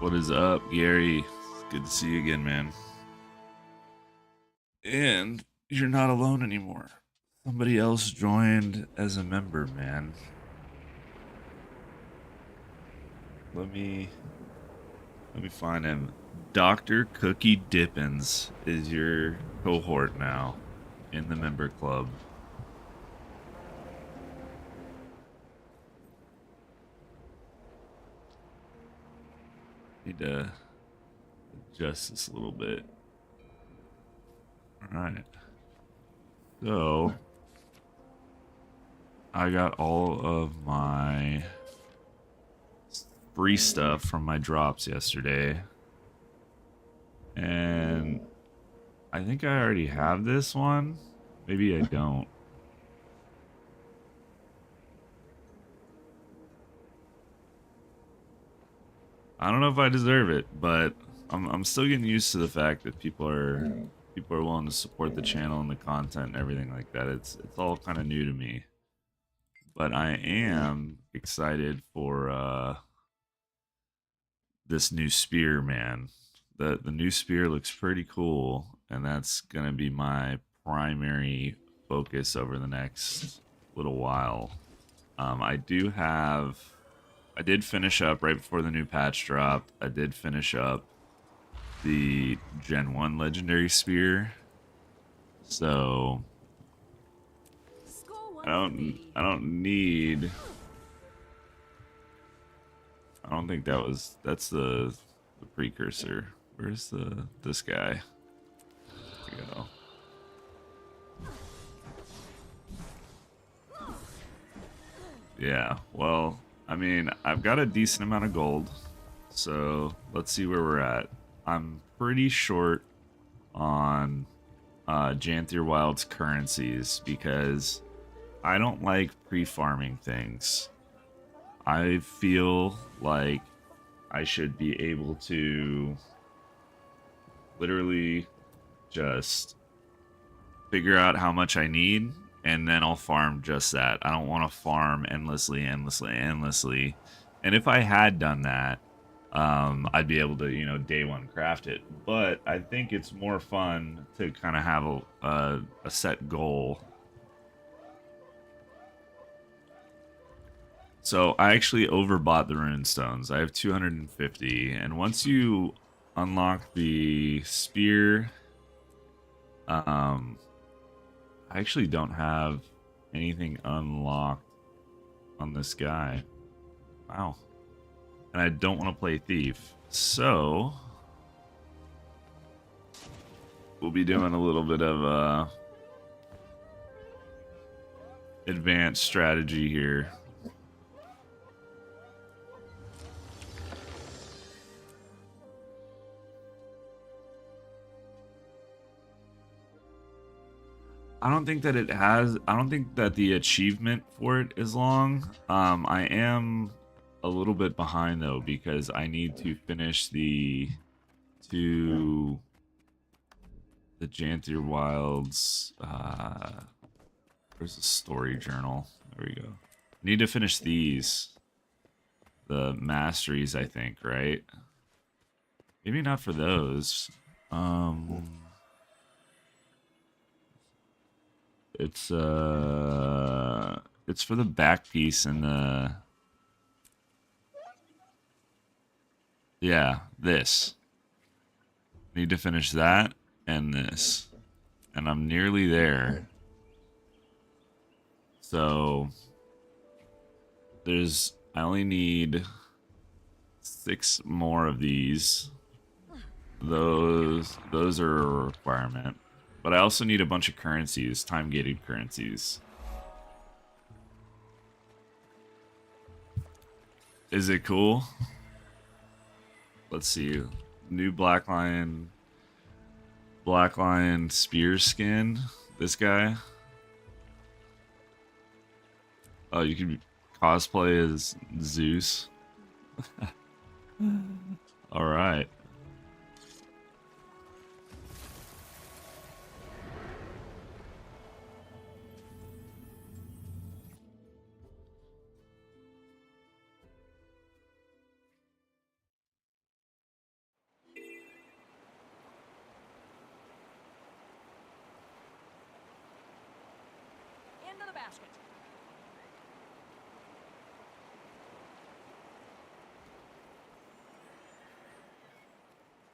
What is up, Gary? It's good to see you again, man. And you're not alone anymore. Somebody else joined as a member, man. Let me let me find him. Dr. Cookie Dippins is your cohort now in the member club. Need to adjust this a little bit. All right. So, I got all of my free stuff from my drops yesterday. And I think I already have this one. Maybe I don't. I don't know if I deserve it, but I'm still getting used to the fact that people are willing to support the channel and the content and everything like that. It's all kind of new to me. But I am excited for this new spear, man. The new spear looks pretty cool, and that's gonna be my primary focus over the next little while. I did finish up right before the new patch drop. I did finish up the Gen 1 Legendary Spear. So I don't think that's the precursor. Where's this guy? There we go. Yeah, well, I mean, I've got a decent amount of gold, so let's see where we're at. I'm pretty short on Janthir Wild's currencies because I don't like pre-farming things. I feel like I should be able to literally just figure out how much I need, and then I'll farm just that. I don't want to farm endlessly. And if I had done that, I'd be able to, day one craft it. But I think it's more fun to kind of have a set goal. So I actually overbought the rune stones. I have 250, and once you unlock the spear, I actually don't have anything unlocked on this guy. Wow. And I don't want to play thief. So we'll be doing a little bit of advanced strategy here. I don't think that the achievement for it is long. I am a little bit behind though because I need to finish the Janthir Wilds. Where's the story journal? There we go. Need to finish these. The masteries, I think, right? Maybe not for those. It's for the back piece and the this. Need to finish that and this. And I'm nearly there. So I only need 6 more of these. Those are a requirement. But I also need a bunch of currencies, time-gated currencies. Is it cool? Let's see. New Black Lion spear skin. This guy. Oh, you can cosplay as Zeus. All right.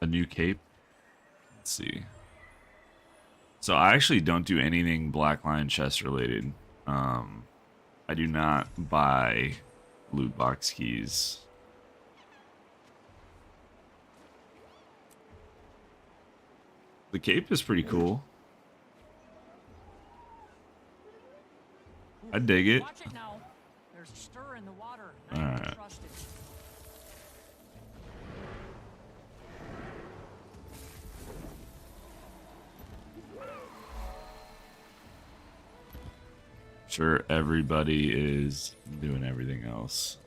new cape. Let's see. So I actually don't do anything Black Lion chest related. I do not buy loot box keys. The cape is pretty cool. I dig it. Watch it now. There's a stir in the water. All right. Trust it. Sure, everybody is doing everything else.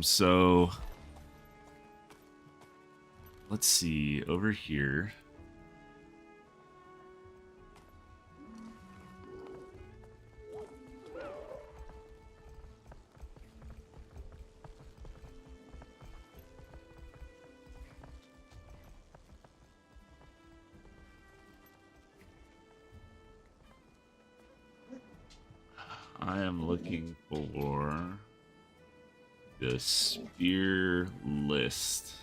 So let's see over here. I am looking for the spear list.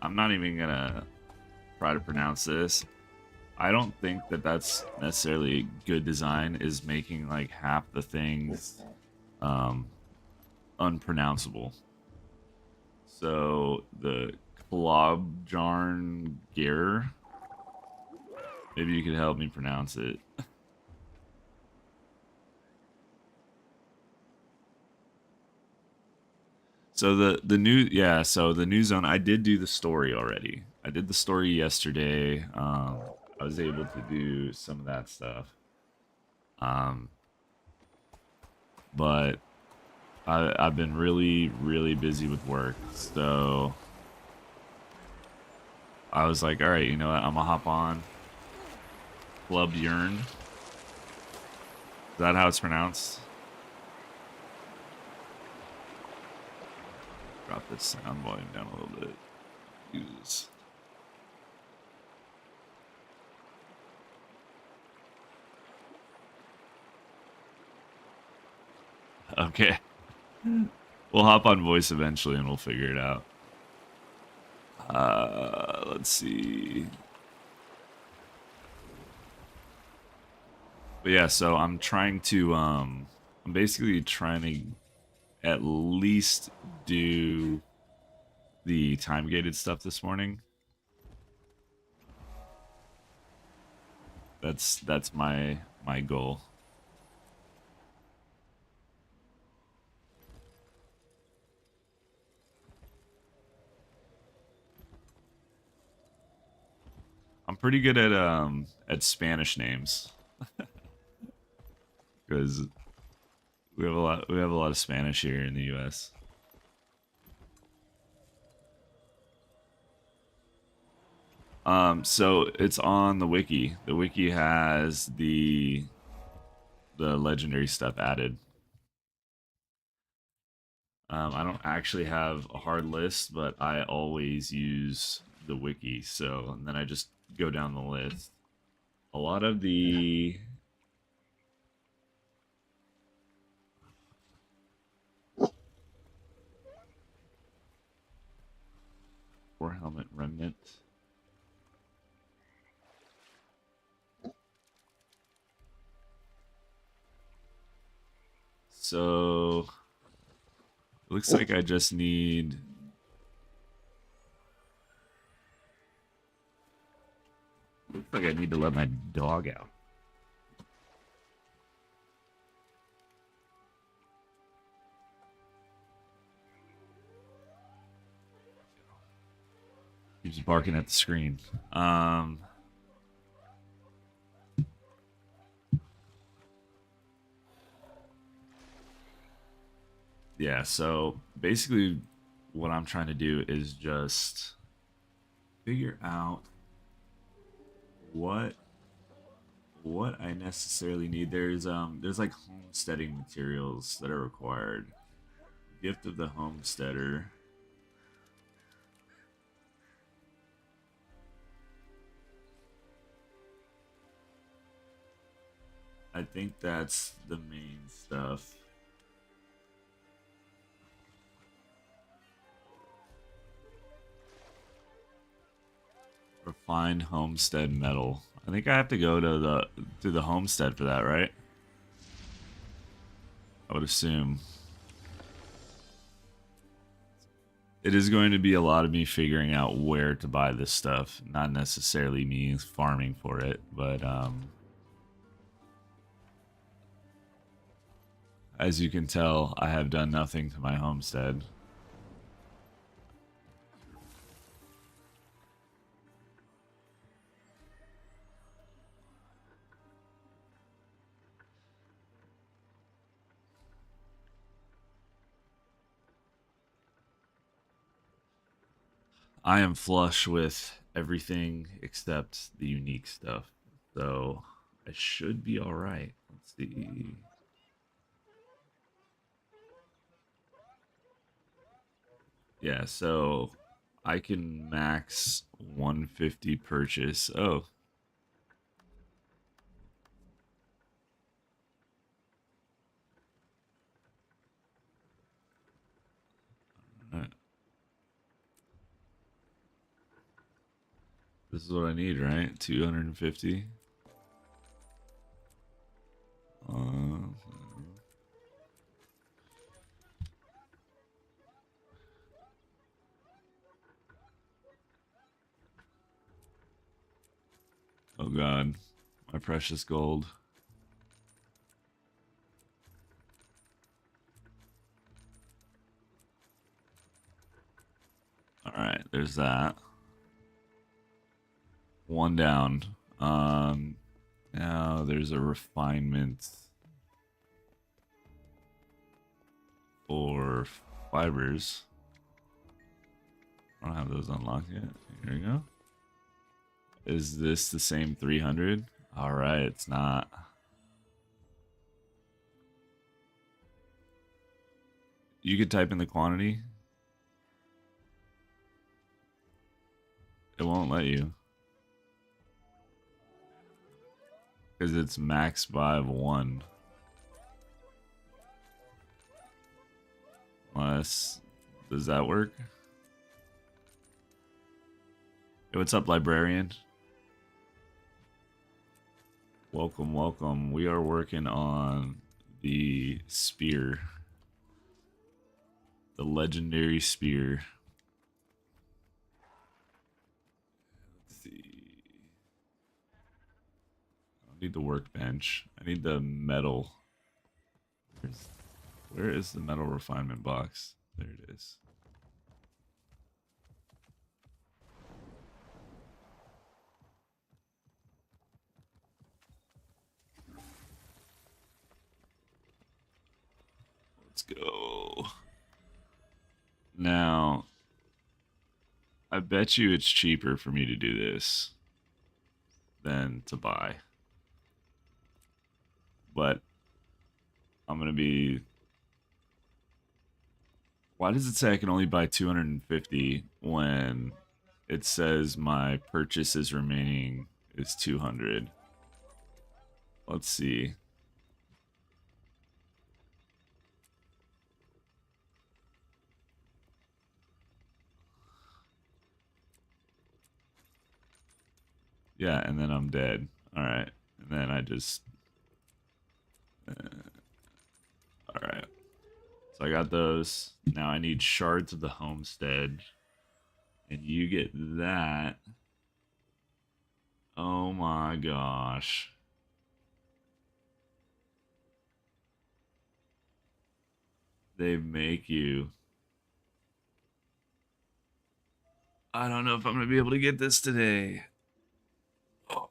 I'm not even gonna try to pronounce this. I don't think that that's necessarily good design, is making like half the things unpronounceable. So the Klobjarn Gear. Maybe you could help me pronounce it. So the new zone, I did do the story already. I did the story yesterday. I was able to do some of that stuff. But I've been really busy with work, so I was like, all right, you know what? I'm gonna hop on Club Yearn. Is that how it's pronounced? Drop this sound volume down a little bit. Use. Okay. We'll hop on voice eventually and we'll figure it out. Let's see. But yeah, so I'm trying to I'm basically trying to at least do the time gated stuff this morning. That's my goal. I'm pretty good at Spanish names. Because we have a lot of Spanish here in the US. So it's on the wiki. The wiki has the legendary stuff added. I don't actually have a hard list, but I always use the wiki. So, and then I just go down the list. A lot of the War Helmet Remnant. So it looks like I just need looks like I need to let my dog out. Keeps barking at the screen. Yeah, so basically what I'm trying to do is just figure out what I necessarily need. There's like homesteading materials that are required. Gift of the Homesteader. I think that's the main stuff. Find homestead metal. I think I have to go to the homestead for that, right? I would assume. It is going to be a lot of me figuring out where to buy this stuff, not necessarily me farming for it, but as you can tell, I have done nothing to my homestead. I am flush with everything except the unique stuff. So I should be alright. Let's see. Yeah, so I can max 150 purchase. Oh. Alright. This is what I need, right? 250. Oh god, my precious gold. Alright, there's that. One down. Now there's a refinement for fibers. I don't have those unlocked yet. Here we go. Is this the same 300? Alright, it's not. You could type in the quantity. It won't let you. Because it's max by 1. Unless, does that work? Hey, what's up, librarian? Welcome, welcome. We are working on the spear. The legendary spear. Let's see. I don't need the workbench. I need the metal. Where is the metal refinement box? There it is. Let's go. Now, I bet you it's cheaper for me to do this than to buy. But I'm going to be... Why does it say I can only buy 250 when it says my purchases remaining is 200? Let's see. Yeah, and then I'm dead. Alright. And then I just... Alright. So I got those. Now I need shards of the homestead. And you get that. Oh my gosh. They make you... I don't know if I'm going to be able to get this today. Oh.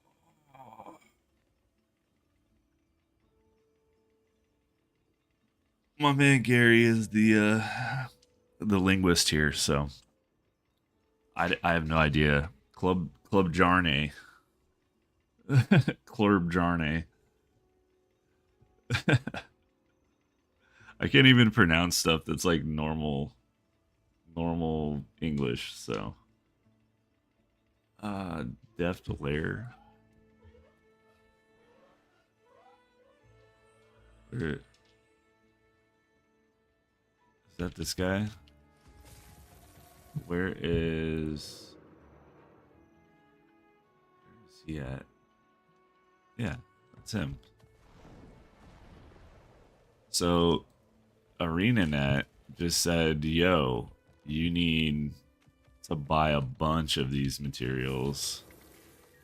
My man Gary is the linguist here, so I have no idea. Club Jarne. Club Jarne. I can't even pronounce stuff that's like normal English, so deft layer. Is that this guy? Where is... he at? Yeah, that's him. So ArenaNet just said, yo, you need to buy a bunch of these materials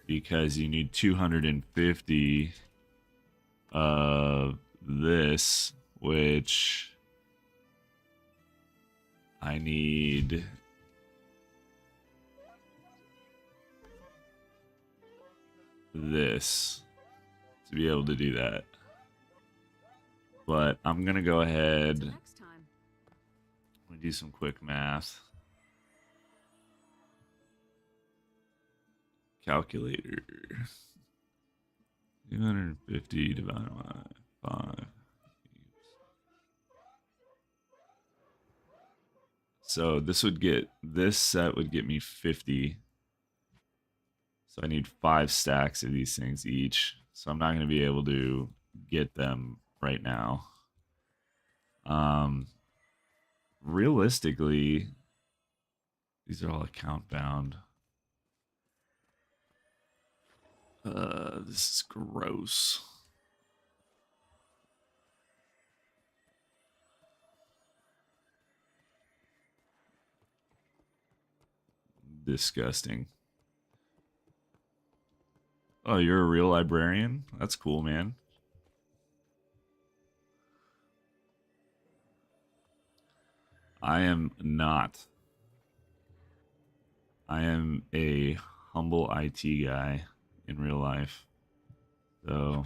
because you need 250 of this, which I need this to be able to do that. But I'm gonna go ahead and do some quick math. Calculator. 250 divided by 5. So this set would get me 50. So I need 5 stacks of these things each. So I'm not going to be able to get them right now. Realistically, these are all account bound. This is gross. Disgusting. Oh, you're a real librarian? That's cool, man. I am not. I am a humble IT guy in real life. So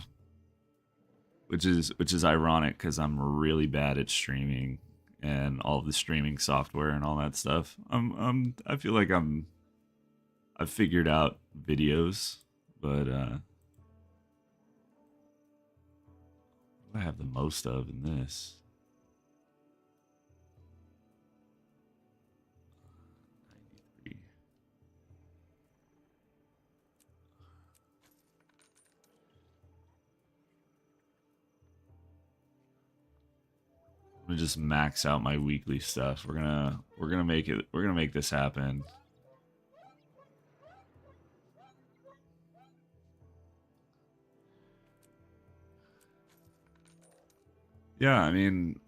which is ironic because I'm really bad at streaming and all the streaming software and all that stuff. I feel like I've figured out videos, but what do I have the most of in this? 93. I'm gonna just max out my weekly stuff. We're gonna make this happen. Yeah, I mean,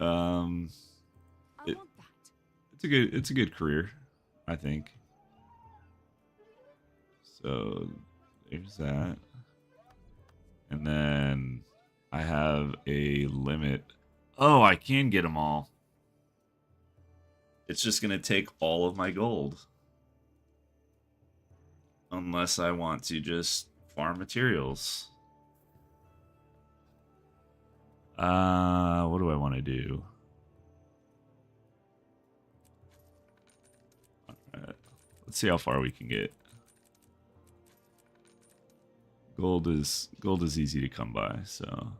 it's a good career, I think. So there's that, and then I have a limit. Oh, I can get them all. It's just gonna take all of my gold, unless I want to just farm materials. What do I want to do? Alright. Let's see how far we can get. Gold is easy to come by, so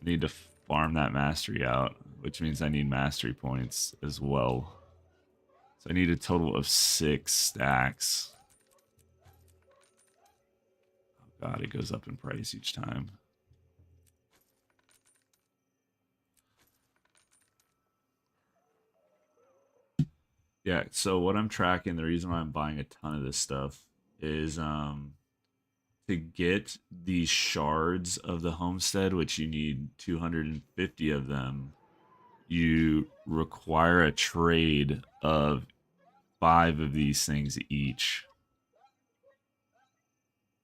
I need to farm that mastery out, which means I need mastery points as well. So I need a total of 6 stacks. Oh god, it goes up in price each time. Yeah, so what I'm tracking, the reason why I'm buying a ton of this stuff is to get these shards of the homestead, which you need 250 of them, you require a trade of 5 of these things each.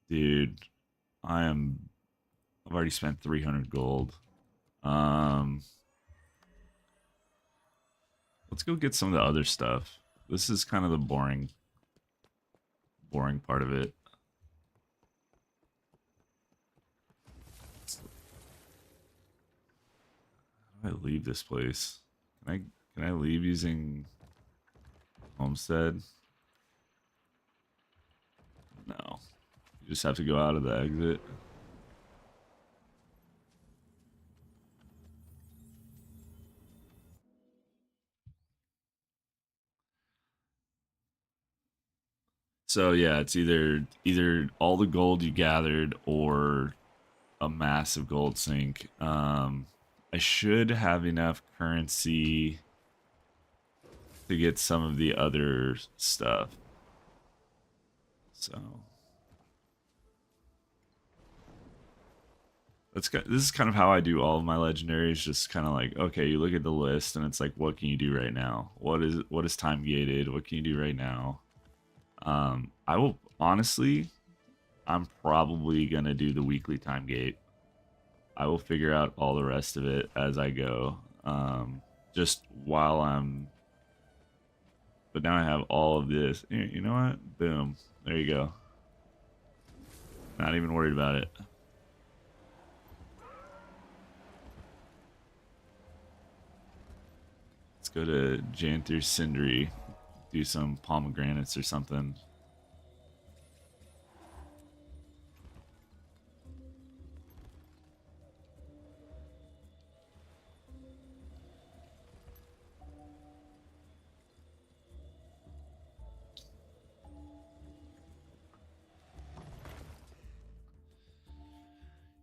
Dude, I've already spent 300 gold. Let's go get some of the other stuff. This is kind of the boring part of it. How do I leave this place? Can I leave using Homestead? No. You just have to go out of the exit. So yeah, it's either all the gold you gathered or a massive gold sink. I should have enough currency to get some of the other stuff. So this is kind of how I do all of my legendaries. Just kind of like, okay, you look at the list and it's like, what can you do right now? What is time gated? What can you do right now? I will honestly, I'm probably gonna do the weekly time gate. I will figure out all the rest of it as I go. Just while I'm. But now I have all of this. You know what? Boom. There you go. Not even worried about it. Let's go to Janthir Cindery. Do some pomegranates or something.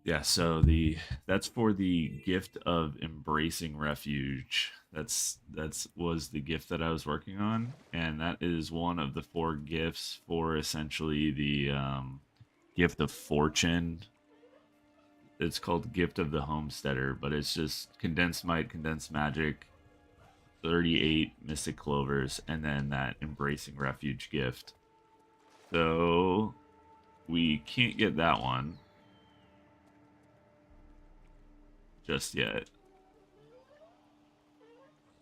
Yeah, so that's for the gift of embracing refuge. That's was the gift that I was working on, and that is one of the 4 gifts for essentially the gift of fortune. It's called Gift of the Homesteader, but it's just condensed might, condensed magic, 38 mystic clovers, and then that embracing refuge gift. So we can't get that one just yet.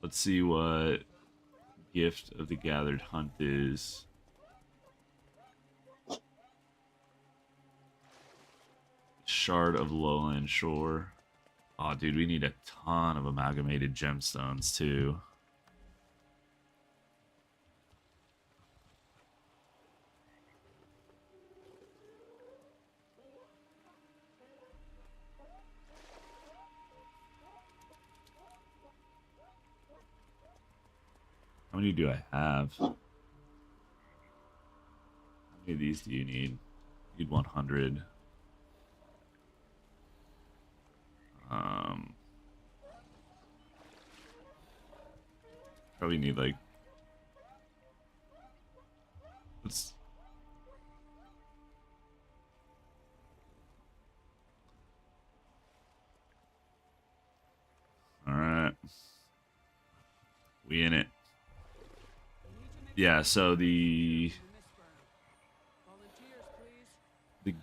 Let's see what Gift of the Gathered Hunt is. Shard of Lowland Shore. Oh, dude, we need a ton of amalgamated gemstones, too. How many do I have? How many of these do you need? You need 100. Probably need like. Let's. All right. We in it. Yeah. So the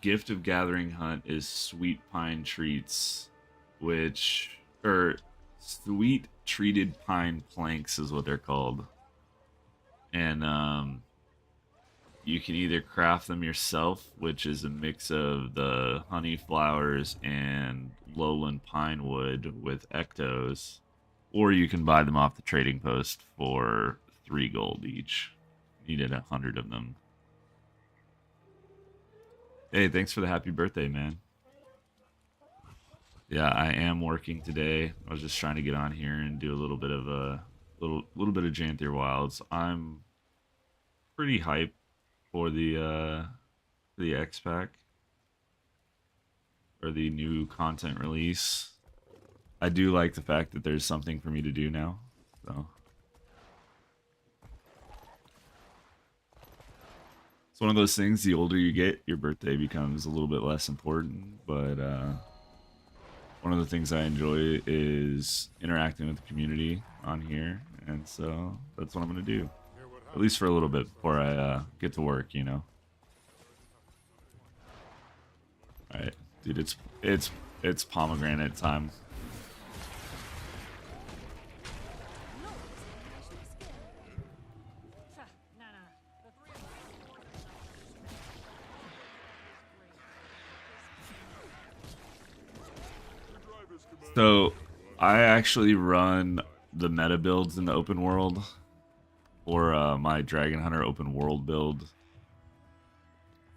gift of gathering hunt is sweet pine treats, or sweet treated pine planks is what they're called. And you can either craft them yourself, which is a mix of the honey flowers and lowland pine wood with ectos, or you can buy them off the trading post for 3 gold each. Needed 100 of them. Hey, thanks for the happy birthday, man. Yeah, I am working today. I was just trying to get on here and do a little bit of little bit of Janthir Wilds. I'm pretty hyped for the X pack or the new content release. I do like the fact that there's something for me to do now. So it's one of those things, the older you get, your birthday becomes a little bit less important, but one of the things I enjoy is interacting with the community on here, and so that's what I'm going to do. At least for a little bit before I get to work, you know. Alright, dude, it's pomegranate time. So, I actually run the meta builds in the open world, or my Dragon Hunter open world build.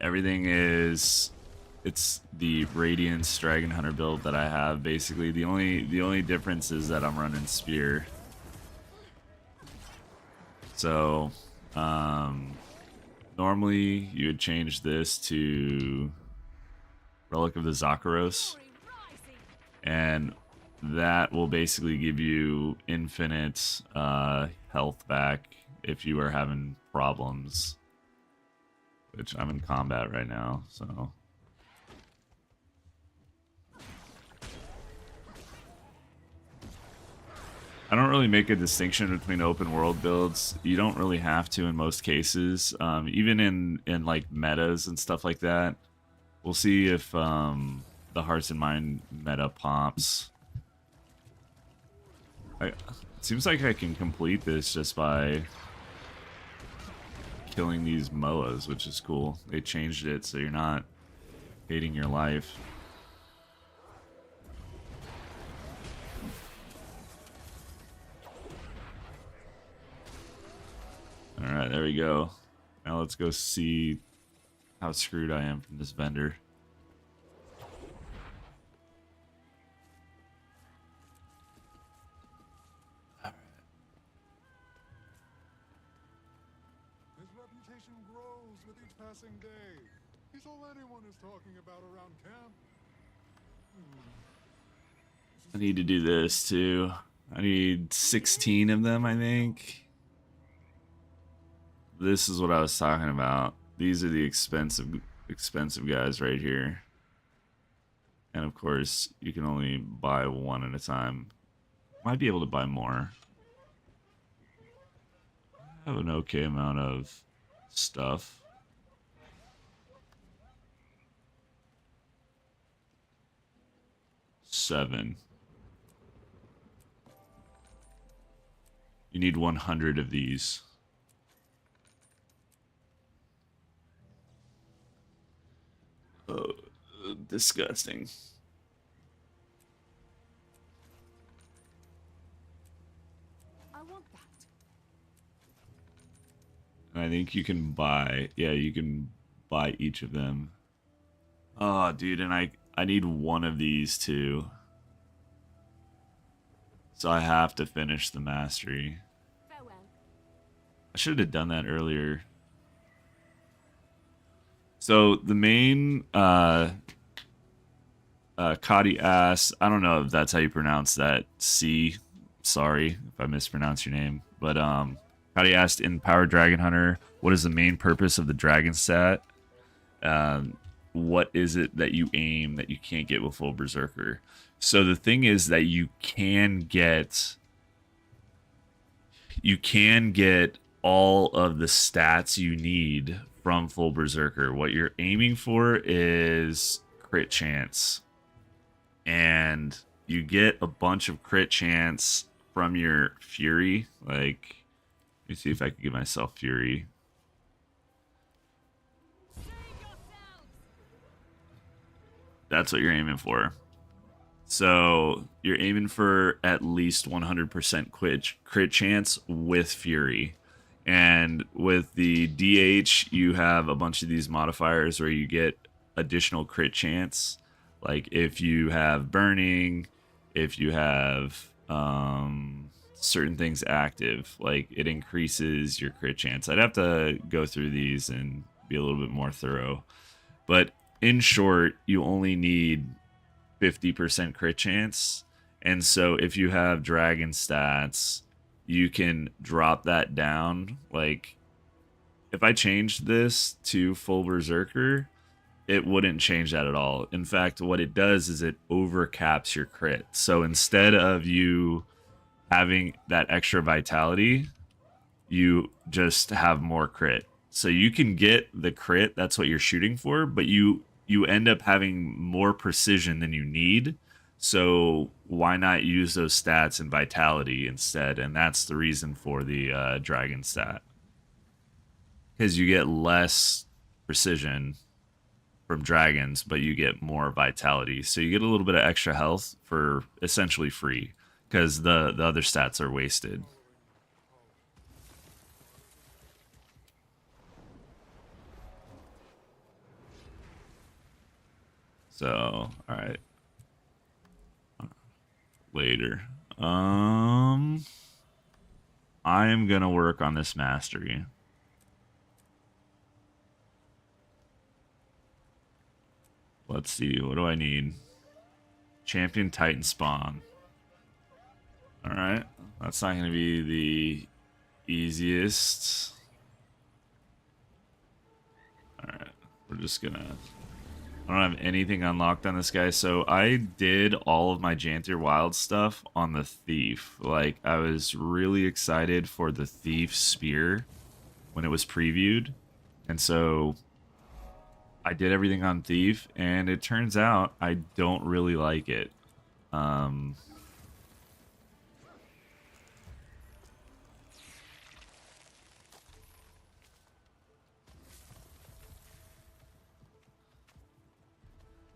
Everything it's the Radiance Dragon Hunter build that I have. Basically, the only difference is that I'm running Spear. So, normally you would change this to Relic of the Zakaros, and that will basically give you infinite health back if you are having problems which I'm in combat right now, so. I don't really make a distinction between open world builds. You don't really have to in most cases. Even in like metas and stuff like that. We'll see if the Hearts and Mind meta pops. It seems like I can complete this just by killing these MOAs, which is cool. They changed it so you're not hating your life. Alright, there we go. Now let's go see how screwed I am from this vendor. His reputation grows with each passing day. He's all anyone is talking about around camp. I need to do this too. I need 16 of them, I think. This is what I was talking about. These are the expensive guys right here. And of course, you can only buy one at a time. Might be able to buy more. I have an okay amount of stuff. Seven. You need 100 of these. Oh, disgusting. I want that. And I think you can buy, yeah, you can buy each of them. Oh, dude, and I need one of these too. So I have to finish the mastery. Farewell. I should have done that earlier. So the main Kadi ass, I don't know if that's how you pronounce that. C, sorry if I mispronounce your name, but Kadi asked in Power Dragon Hunter, what is the main purpose of the dragon stat? What is it that you aim that you can't get with full berserker? So the thing is that you can get all of the stats you need from full berserker. What you're aiming for is crit chance, and you get a bunch of crit chance from your fury. Like, let me see if I can give myself fury. That's what you're aiming for. So you're aiming for at least 100% crit chance with fury. And with the DH, you have a bunch of these modifiers where you get additional crit chance. Like if you have burning, if you have certain things active, like it increases your crit chance. I'd have to go through these and be a little bit more thorough. But in short, you only need 50% crit chance. And so if you have dragon stats, you can drop that down. Like, if I changed this to full berserker, it wouldn't change that at all. In fact, what it does is it overcaps your crit. So instead of you having that extra vitality, you just have more crit. So you can get the crit, that's what you're shooting for, but you end up having more precision than you need. So why not use those stats and vitality instead? And that's the reason for the dragon stat. Because you get less precision from dragons, but you get more vitality. So you get a little bit of extra health for essentially free, because the other stats are wasted. So, all right. Later. I am gonna work on this mastery. Let's see, what do I need? Champion Titan Spawn. Alright, that's not gonna be the easiest. Alright, we're just gonna... I don't have anything unlocked on this guy, so I did all of my Janthir Wild stuff on the Thief. Like, I was really excited for the Thief Spear when it was previewed, and so I did everything on Thief, and it turns out I don't really like it.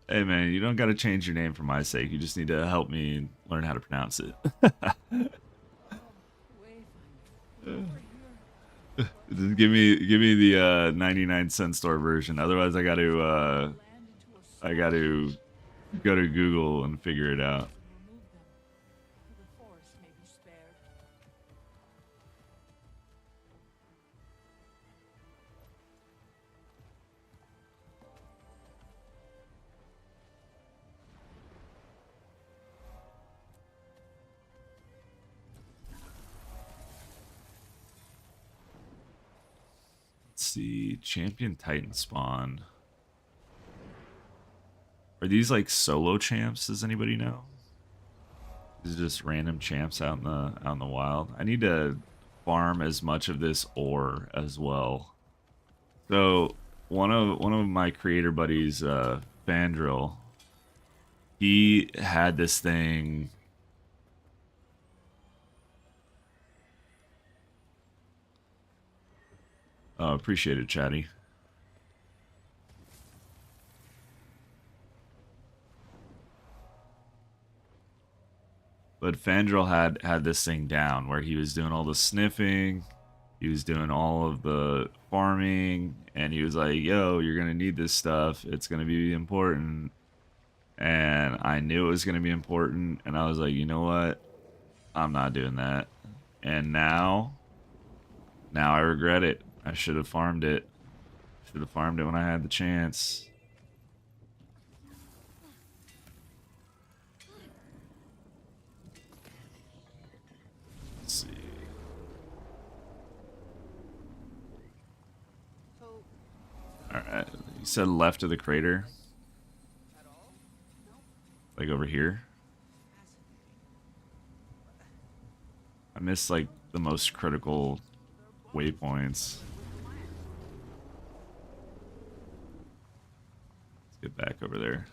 Hey man, you don't gotta change your name for my sake. You just need to help me learn how to pronounce it. Just give me the 99-cent store version. Otherwise, I gotta go to Google and figure it out. Let's see, Champion Titan spawn. Are these like solo champs? Does anybody know? These are just random champs out in the wild. I need to farm as much of this ore as well. So one of my creator buddies, Fandril, he had this thing. Oh, appreciate it, Chatty. But Fandril had this thing down where he was doing all the sniffing, he was doing all of the farming, and he was like, yo, you're gonna need this stuff, it's gonna be important. And I knew it was gonna be important, and I was like, you know what? I'm not doing that. And now I regret it. I should have farmed it. Should have farmed it when I had the chance. Let's see. Alright, you said left of the crater? Like over here? I missed like the most critical waypoints. Let's get back over there.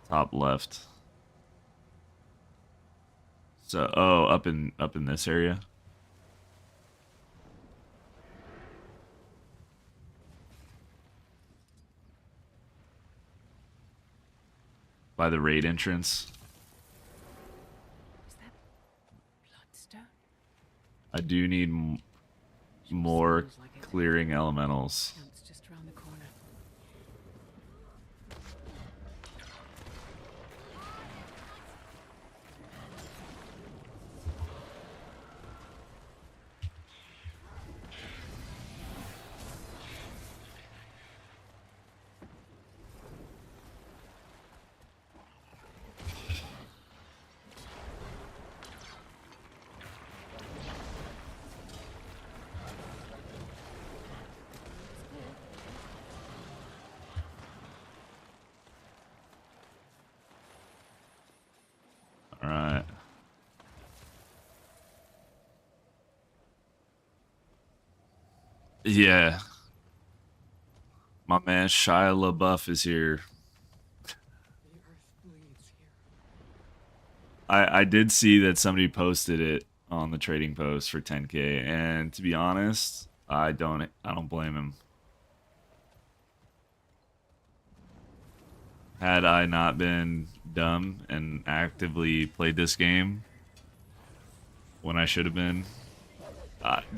Top left. So, oh, up in this area. By the raid entrance. Is that bloodstone? I do need more clearing elementals. Camp's just around the corner. Alright. Yeah. My man Shia LaBeouf is here. The earth bleeds here. I did see that somebody posted it on the trading post for 10K, and to be honest, I don't blame him. Had I not been dumb and actively played this game when I should have been.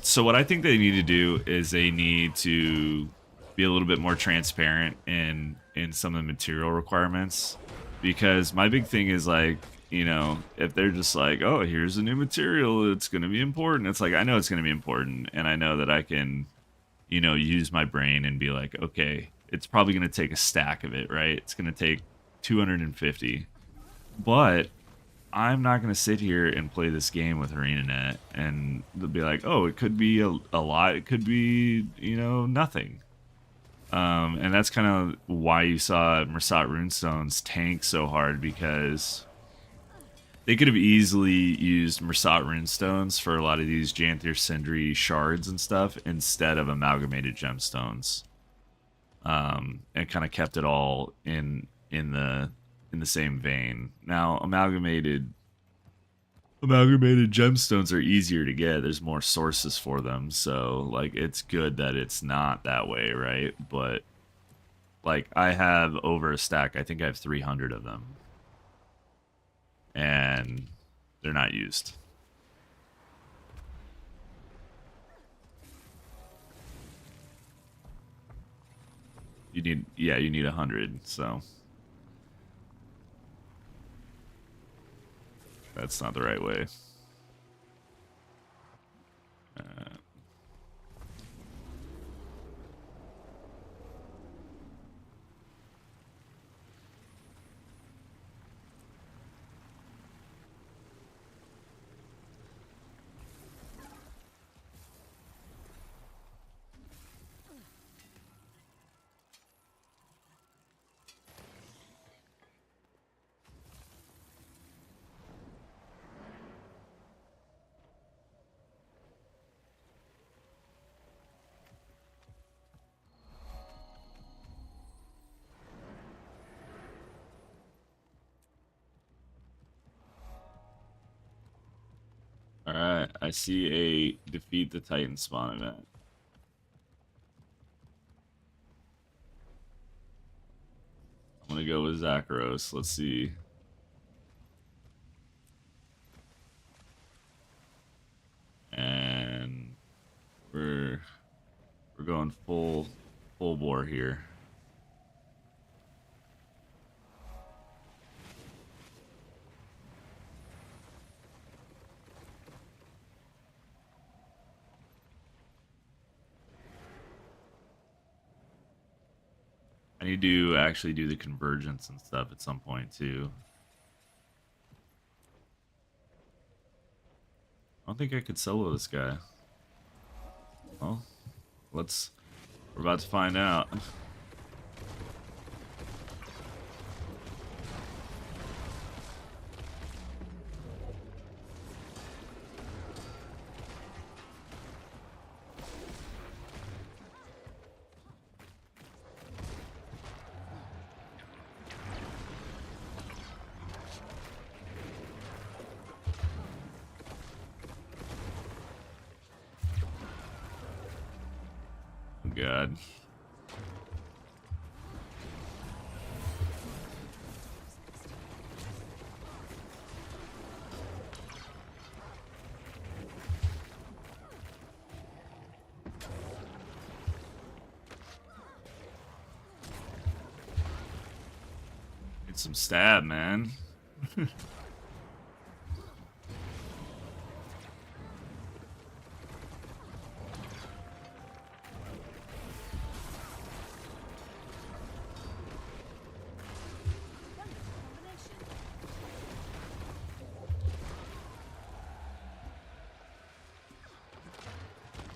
So what I think they need to do is they need to be a little bit more transparent in some of the material requirements, because my big thing is like, you know, if they're just like, oh, here's a new material, it's going to be important. It's like, I know it's going to be important, and I know that I can, you know, use my brain and be like, okay, it's probably going to take a stack of it, right? It's going to take 250. But I'm not going to sit here and play this game with ArenaNet and they'll be like, oh, it could be a lot. It could be, you know, nothing. And that's kind of why you saw Mersat Runestones tank so hard, because they could have easily used Mersat Runestones for a lot of these Janthir Sindri shards and stuff instead of amalgamated gemstones. And kind of kept it all in the same vein. Now, amalgamated gemstones are easier to get. There's more sources for them, so like it's good that it's not that way, right? But like I have over a stack. I think I have 300 of them, and they're not used. You need 100. So that's not the right way. Alright, I see a defeat the Titan spawn event. I'm gonna go with Zakharos. Let's see. And we're going full bore here. I need to actually do the convergence and stuff at some point too. I don't think I could solo this guy. Well, we're about to find out. God. Get some stab, man.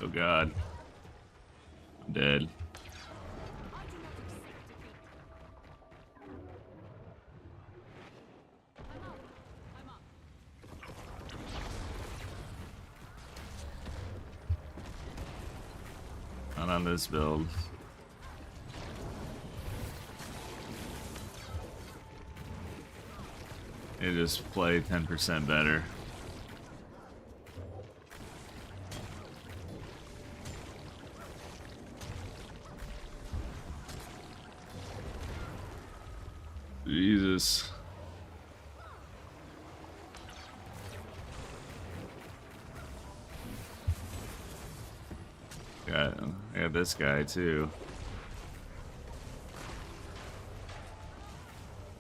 Oh God. I'm dead. Not on this build. It just play 10% better. Jesus. I got this guy too.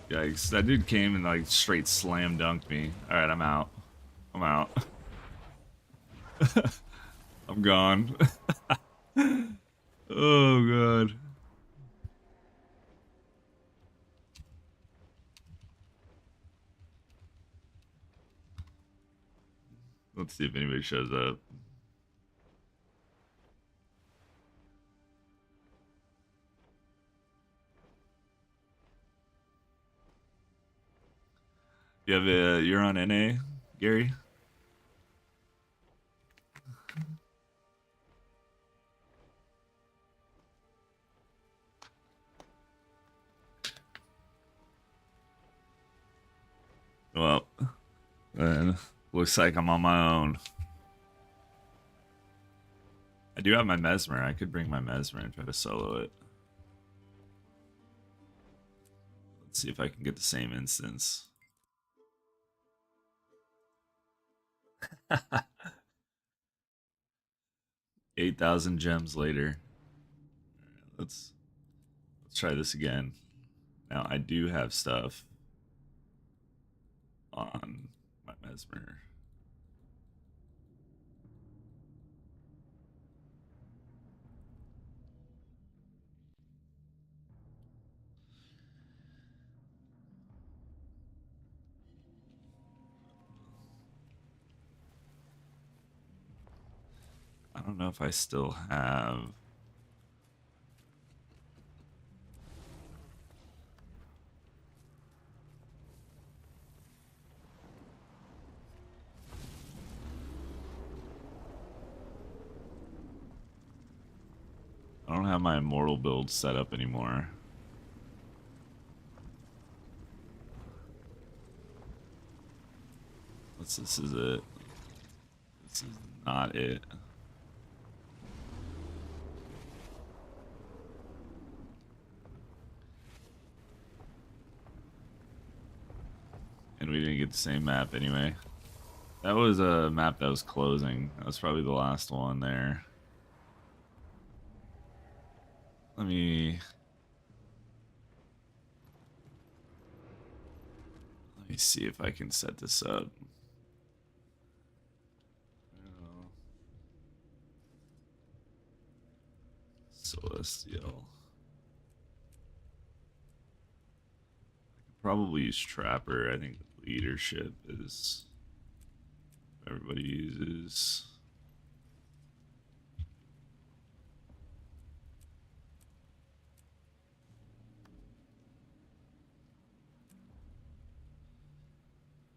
Yikes, that dude came and like straight slam dunked me. Alright, I'm out. I'm out. I'm gone. Oh God. Let's see if anybody shows up. You have you're on NA, Gary? Well, then looks like I'm on my own. I do have my Mesmer. I could bring my Mesmer and try to solo it. Let's see if I can get the same instance. 8,000 gems later. Let's try this again. Now I do have stuff on my Mesmer. I don't know if I still have. I don't have my immortal build set up anymore. This is it. This is not it. And we didn't get the same map anyway. That was a map that was closing. That was probably the last one there. Let me see if I can set this up. Celestial. I could probably use Trapper. I think leadership is what everybody uses.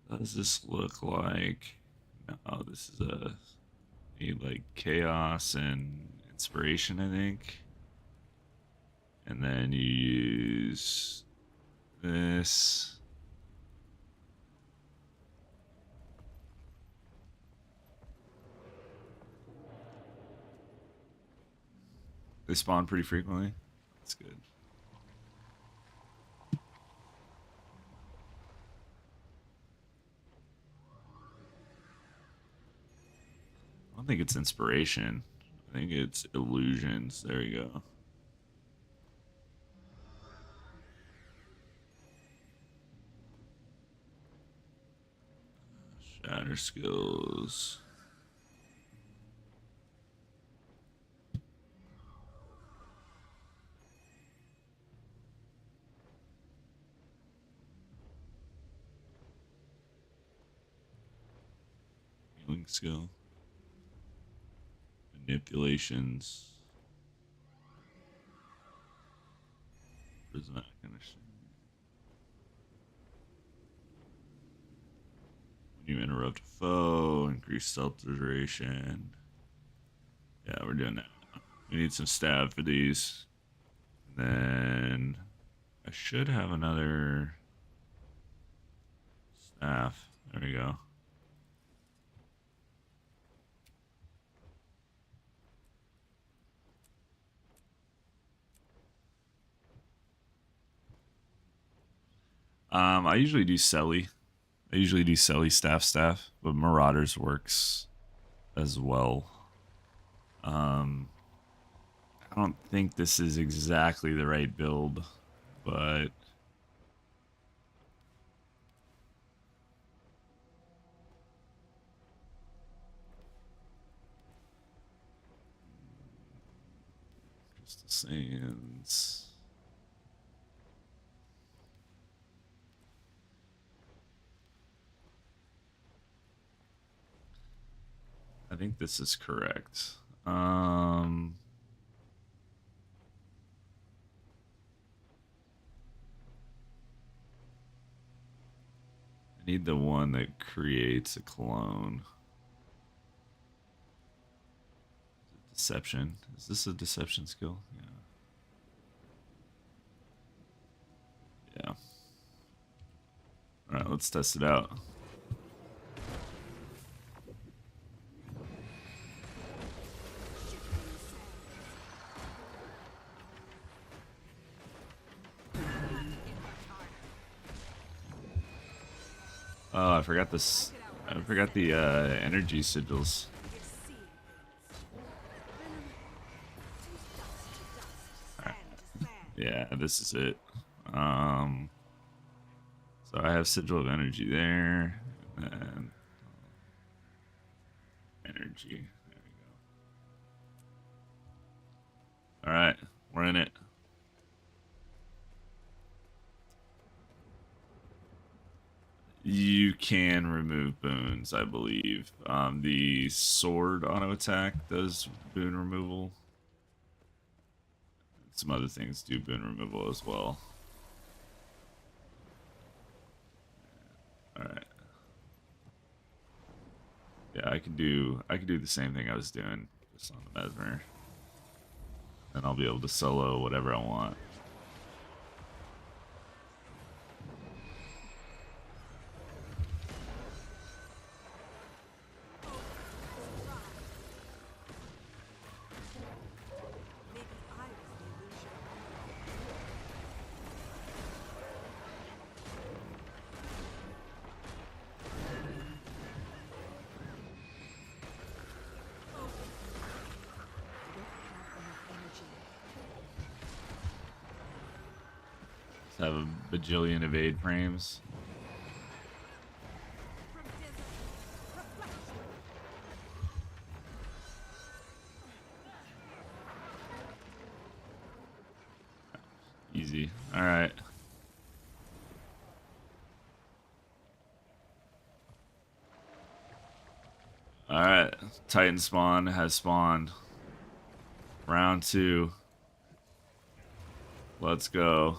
What does this look like? No, this is need like chaos and inspiration, I think. And then you use this. They spawn pretty frequently. That's good. I don't think it's inspiration. I think it's illusions. There you go. Shatter skills. Healing skill. Manipulations. Prismatic understanding. When you interrupt a foe, increase stealth duration. Yeah, we're doing that. We need some stab for these. And then I should have another staff. There we go. I usually do Selly. I usually do Selly staff, but Marauders works as well. I don't think this is exactly the right build, but Crystal Sands. I think this is correct. I need the one that creates a clone. Deception. Is this a deception skill? Yeah. Yeah. Alright, let's test it out. Oh, I forgot this. I forgot the energy sigils. Alright. Yeah, this is it. So I have sigil of energy there, and then energy. There we go. All right, we're in it. You can remove boons, I believe. The sword auto attack does boon removal. Some other things do boon removal as well. All right. Yeah, I can do the same thing I was doing just on the Mesmer. And I'll be able to solo whatever I want. Have a bajillion evade frames. Easy. All right. All right. Titan spawn has spawned. Round 2. Let's go.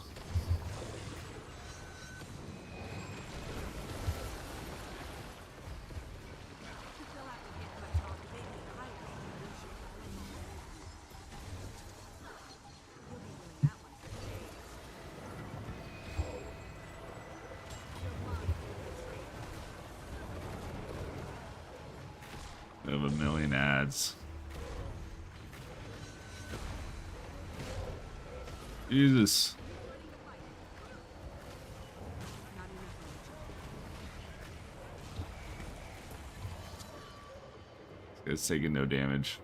We have a million ads. Jesus. This guy's taking no damage.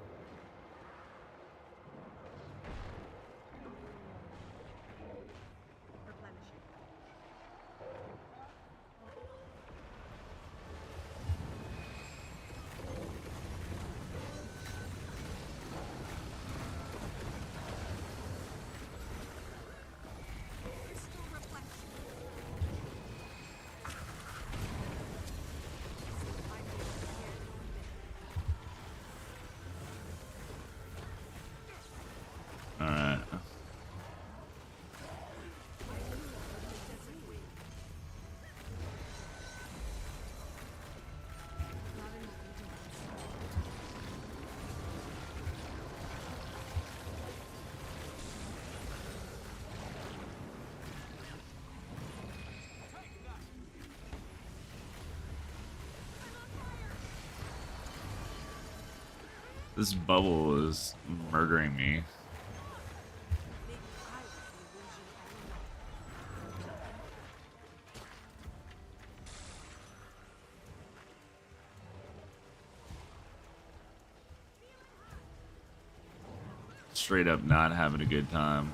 Alright. This bubble is murdering me. Straight up not having a good time.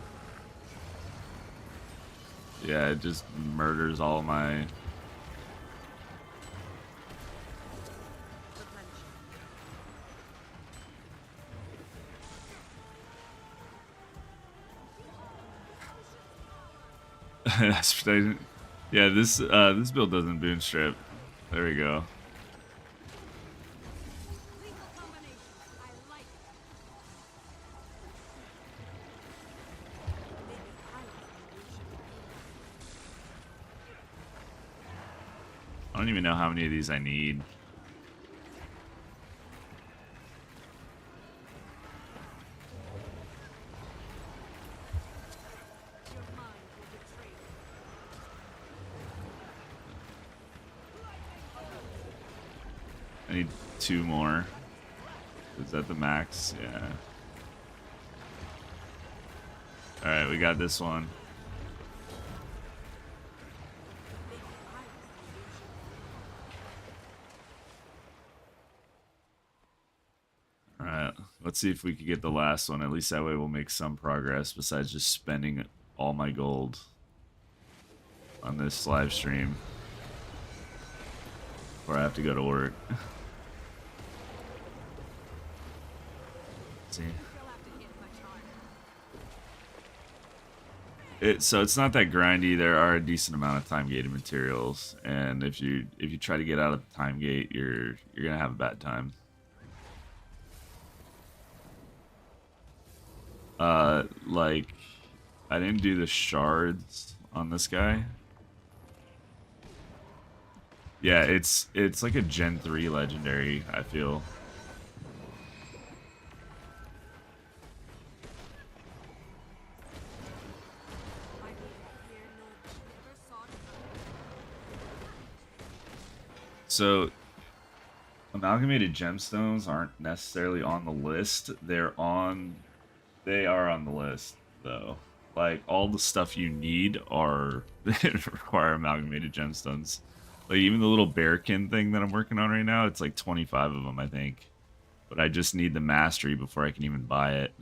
Yeah, it just murders all my... Yeah, this build doesn't boon strip. There we go. I don't even know how many of these I need. I need 2 more. Is that the max? Yeah. Alright, we got this one. Alright, let's see if we can get the last one. At least that way we'll make some progress besides just spending all my gold on this live stream before I have to go to work. See. So it's not that grindy. There are a decent amount of time gated materials, and if you try to get out of the time gate, you're gonna have a bad time. Like I didn't do the shards on this guy. Yeah, it's like a Gen 3 legendary, I feel. So, amalgamated gemstones aren't necessarily on the list. They are on the list though. Like all the stuff you need are require amalgamated gemstones. Like even the little bearkin thing that I'm working on right now, it's like 25 of them, I think. But I just need the mastery before I can even buy it.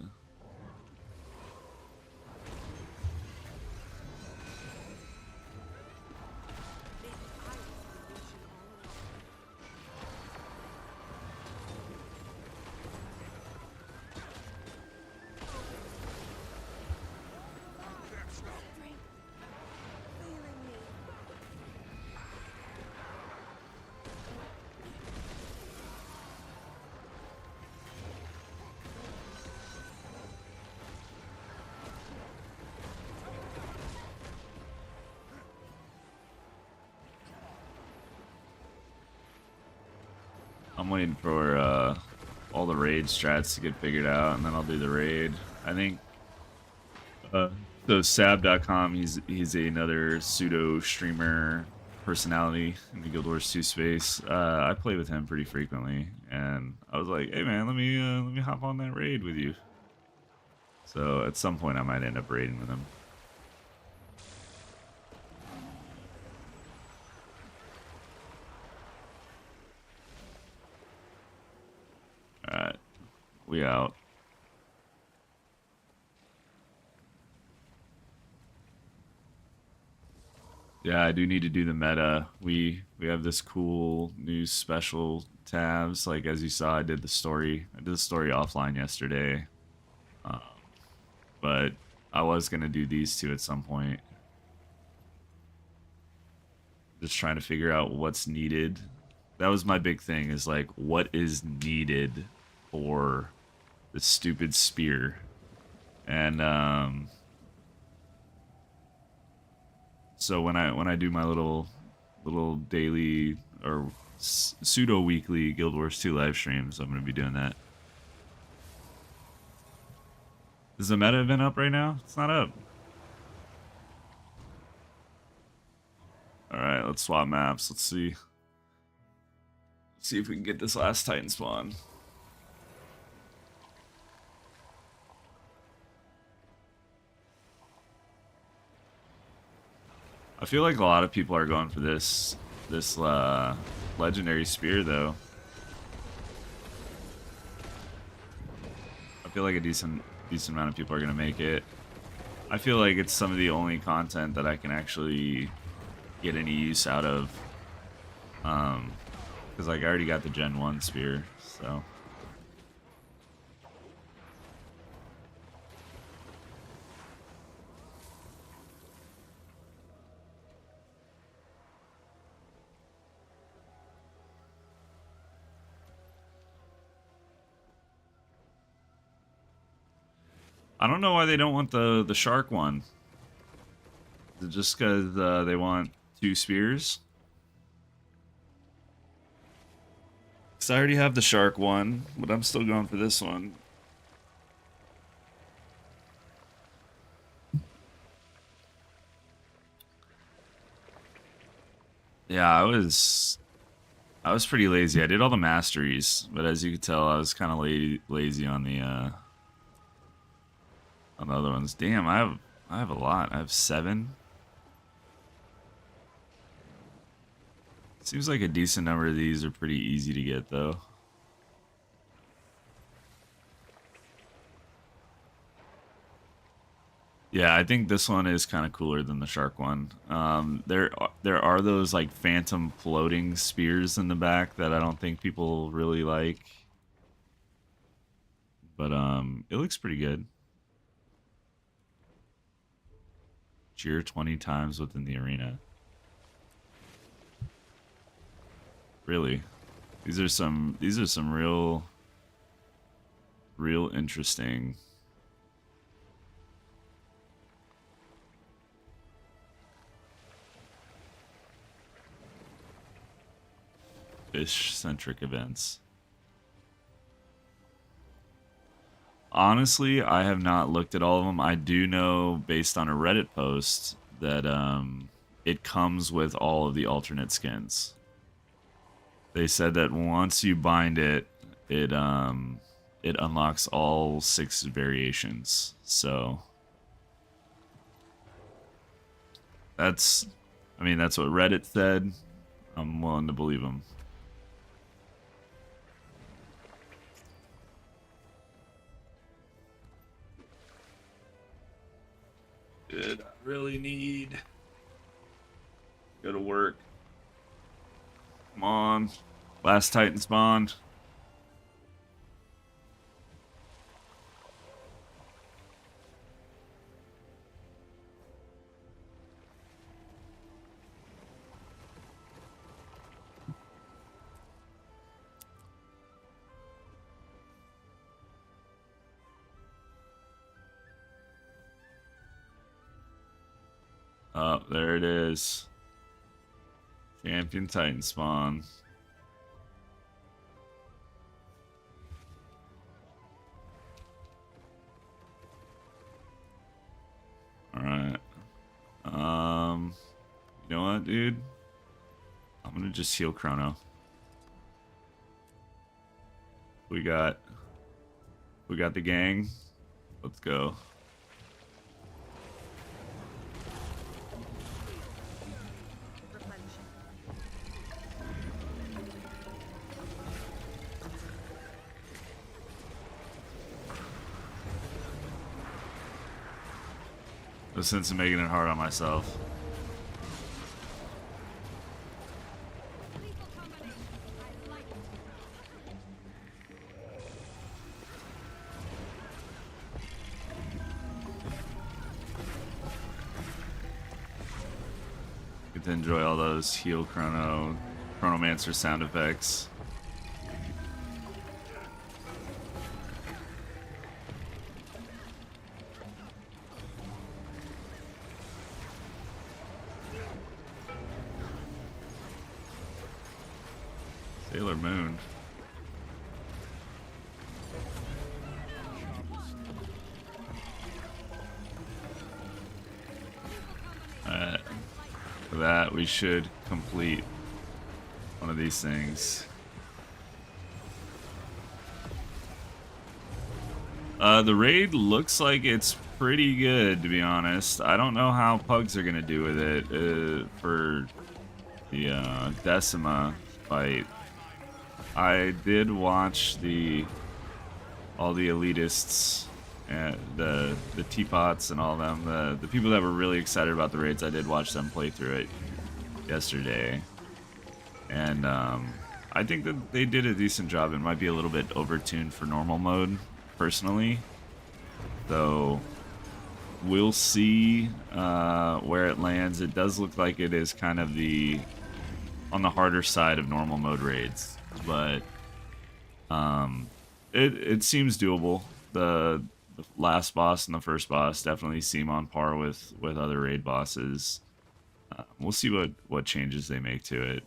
I'm waiting for all the raid strats to get figured out, and then I'll do the raid. I think so Sab.com, he's another pseudo streamer personality in the Guild Wars 2 space. I play with him pretty frequently, and I was like, hey man, let me hop on that raid with you. So at some point I might end up raiding with him. Alright, we out. Yeah, I do need to do the meta. We have this cool new special tabs. Like as you saw, I did the story. I did the story offline yesterday, but I was gonna do these two at some point. Just trying to figure out what's needed. That was my big thing. Is like what is needed for the stupid spear, and so when I do my little daily or pseudo weekly Guild Wars 2 live streams, I'm gonna be doing that. Is the meta event up right now? It's not up. All right, let's swap maps. Let's see if we can get this last Titan spawn. I feel like a lot of people are going for this legendary spear though. I feel like a decent amount of people are gonna make it. I feel like it's some of the only content that I can actually get any use out of. Because like I already got the Gen 1 spear, so. I don't know why they don't want the shark one. Is it just because they want 2 spears? Because I already have the shark one, but I'm still going for this one. Yeah, I was pretty lazy. I did all the masteries, but as you could tell, I was kind of lazy on the other ones. Damn, I have a lot. I have 7. Seems like a decent number of these are pretty easy to get, though. Yeah, I think this one is kind of cooler than the shark one. There are those like phantom floating spears in the back that I don't think people really like, but it looks pretty good. Cheer 20 times within the arena. Really, these are some real interesting. Fish-centric events. Honestly, I have not looked at all of them. I do know, based on a Reddit post, that it comes with all of the alternate skins. They said that once you bind it, it unlocks all 6 variations. So that's what Reddit said. I'm willing to believe them. Good. I really need to go to work. Come on. Last Titan spawned. Oh, there it is. Champion Titan spawn. Alright. You know what, dude? I'm gonna just heal Chrono. We got the gang. Let's go. No sense in making it hard on myself. Get to enjoy all those heal Chronomancer sound effects. Sailor Moon. For that, we should complete one of these things. The raid looks like it's pretty good, to be honest. I don't know how pugs are gonna do with it for the Decima fight. I did watch all the elitists and the teapots and all of them, the people that were really excited about the raids. I did watch them play through it yesterday, and I think that they did a decent job. It might be a little bit overtuned for normal mode, personally, though. We'll see where it lands. It does look like it is kind of on the harder side of normal mode raids, but it seems doable. The last boss and the first boss definitely seem on par with other raid bosses. We'll see what changes they make to it.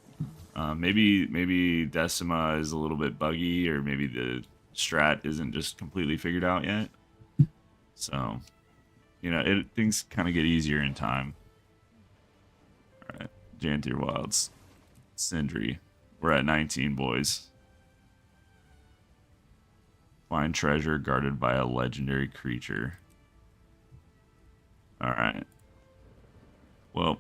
Maybe Decima is a little bit buggy, or maybe the strat isn't just completely figured out yet. So, things kind of get easier in time. All right, Janthir Wilds, Sindri. We're at 19, boys. Find treasure guarded by a legendary creature. All right. Well,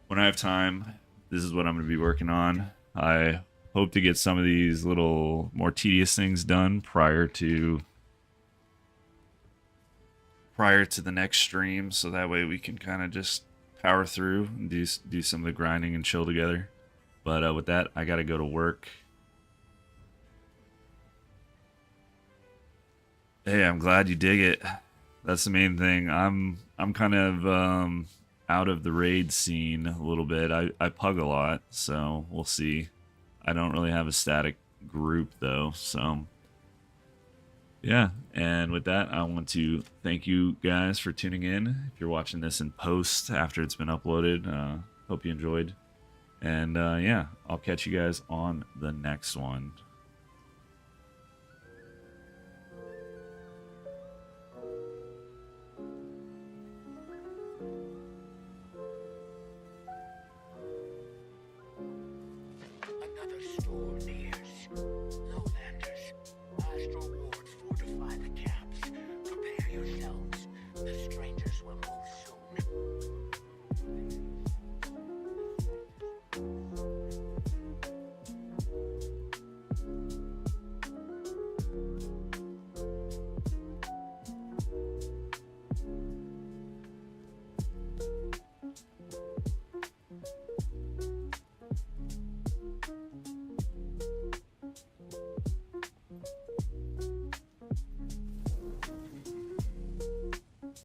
when I have time, this is what I'm going to be working on. I hope to get some of these little more tedious things done prior to the next stream, so that way we can kind of just power through and do some of the grinding and chill together. But with that, I got to go to work. Hey, I'm glad you dig it. That's the main thing. I'm kind of out of the raid scene a little bit. I pug a lot, so we'll see. I don't really have a static group though, so yeah. And with that, I want to thank you guys for tuning in. If you're watching this in post after it's been uploaded, hope you enjoyed. And yeah, I'll catch you guys on the next one.